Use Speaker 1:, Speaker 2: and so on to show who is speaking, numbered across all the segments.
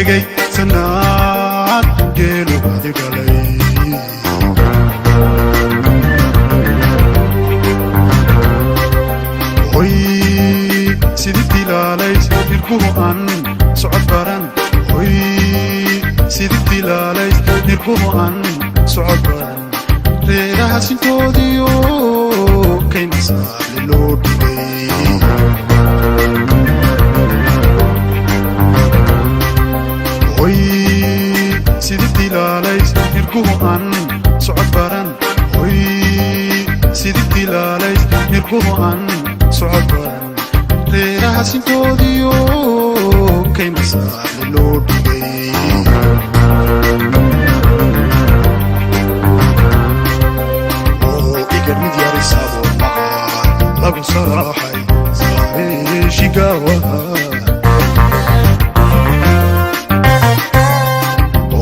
Speaker 1: dhigay sanaad geelo wadi dhalay hoy sidii dilaalays nirkuhu aan socod baran hoy sidii dilaalays nirkuhu aan socod baran reeraha sintoodiyo kayna saale loo dhigay hoy sidii dilaalays nirkuhu aan socod baran hoy sidii dilaalays nirkuhu aan socod baran reeraha sintoodiyo kayna saale loo dhigay mid yarisabo lagu saraxay shigawa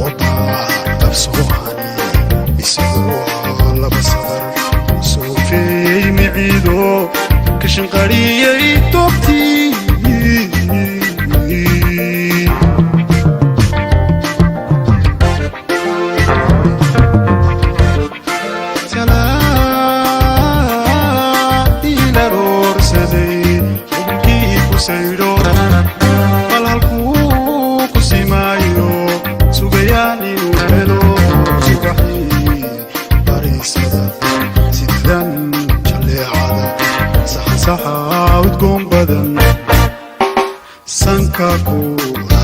Speaker 1: oda tabsuhani isoo laba sadar soofay miciido kashin qariyay tobtii saxaawdgoon badan sanka kuula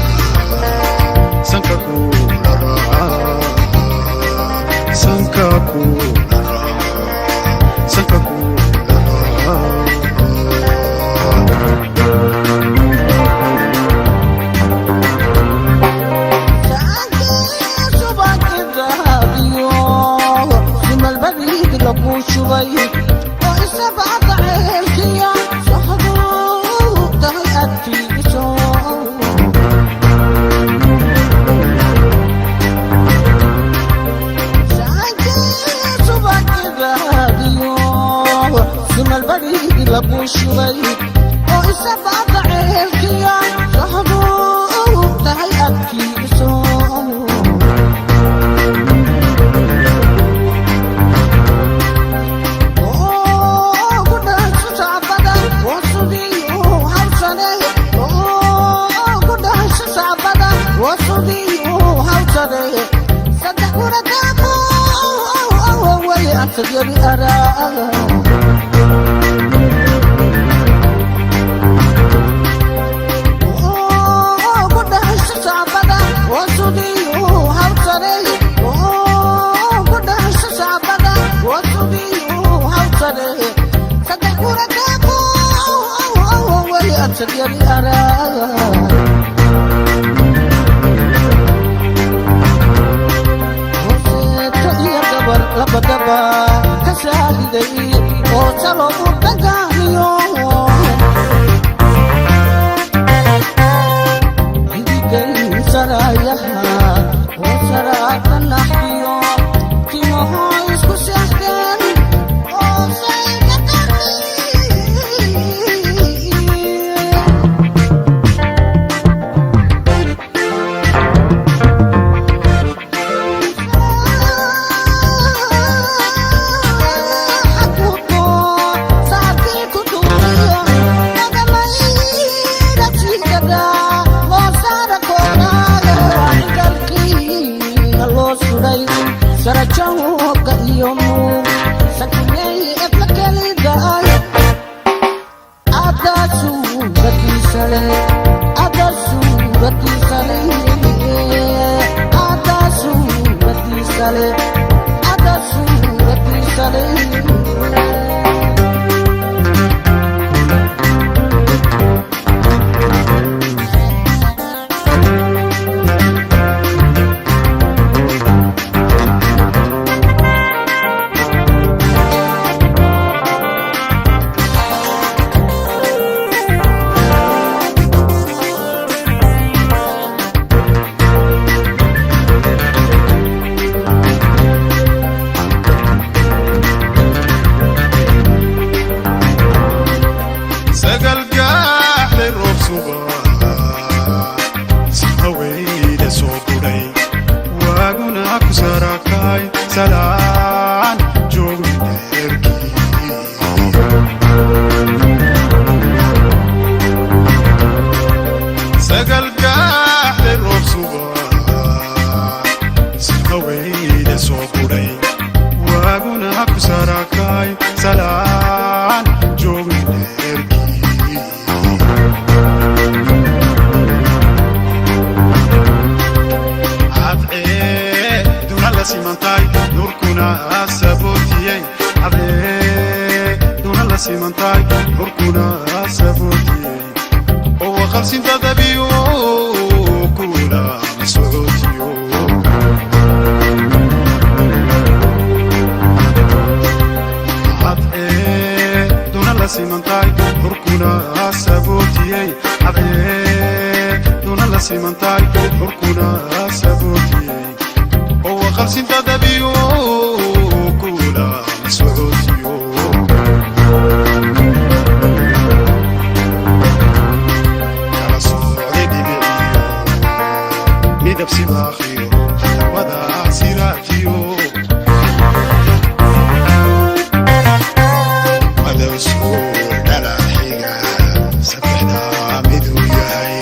Speaker 1: sabootiyey cadeeduna la simantahay xurkuna sabootiyey oo waqalsinta dabiyo kula masootiyo cadeeduna la simantahay xurkuna sabootiyey cadeeduna la simantahay xurkuna sabootiyey oo waqalsinta dabiyo kula masootiyo kala socday dhibiciyo midab sibaaqiyo wada siraajiyo madow soo dhalaxiga saddexdaa miduu yahay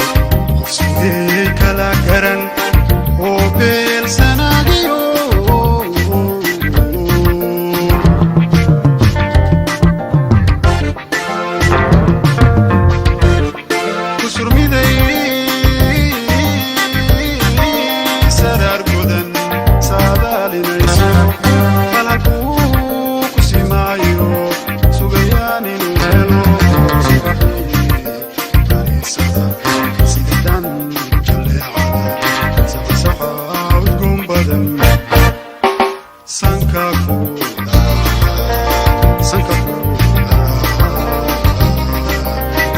Speaker 1: qof sidee kala garan oo beelsanaadiyo kusurmiday saraar gudan saadaalinayso falhalkuu ku simaayo sugayaan inuu helo subaxii kaniisada sidan jaleecada saxsaxa udgoon badan sanka kuuda sanka kuuda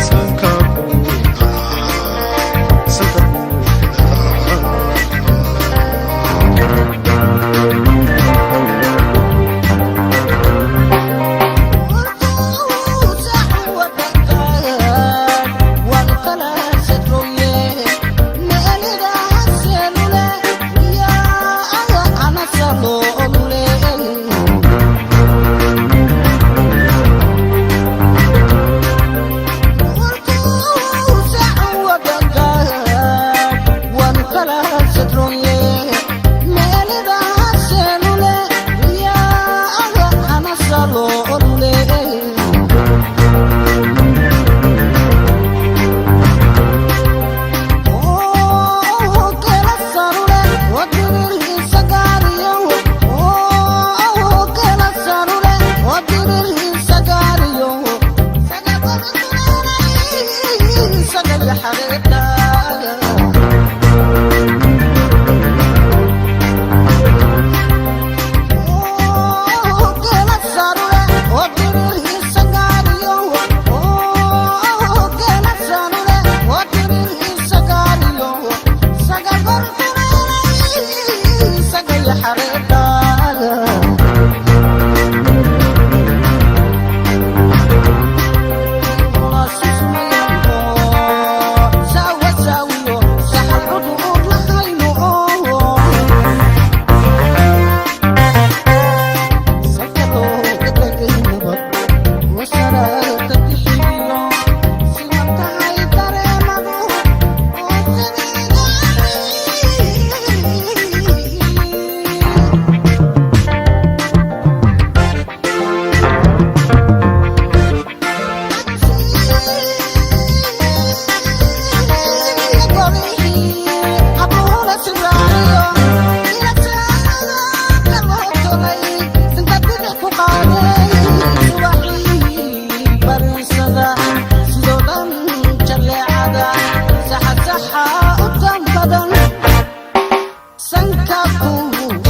Speaker 1: sanka kuuda sanka sanka kuuda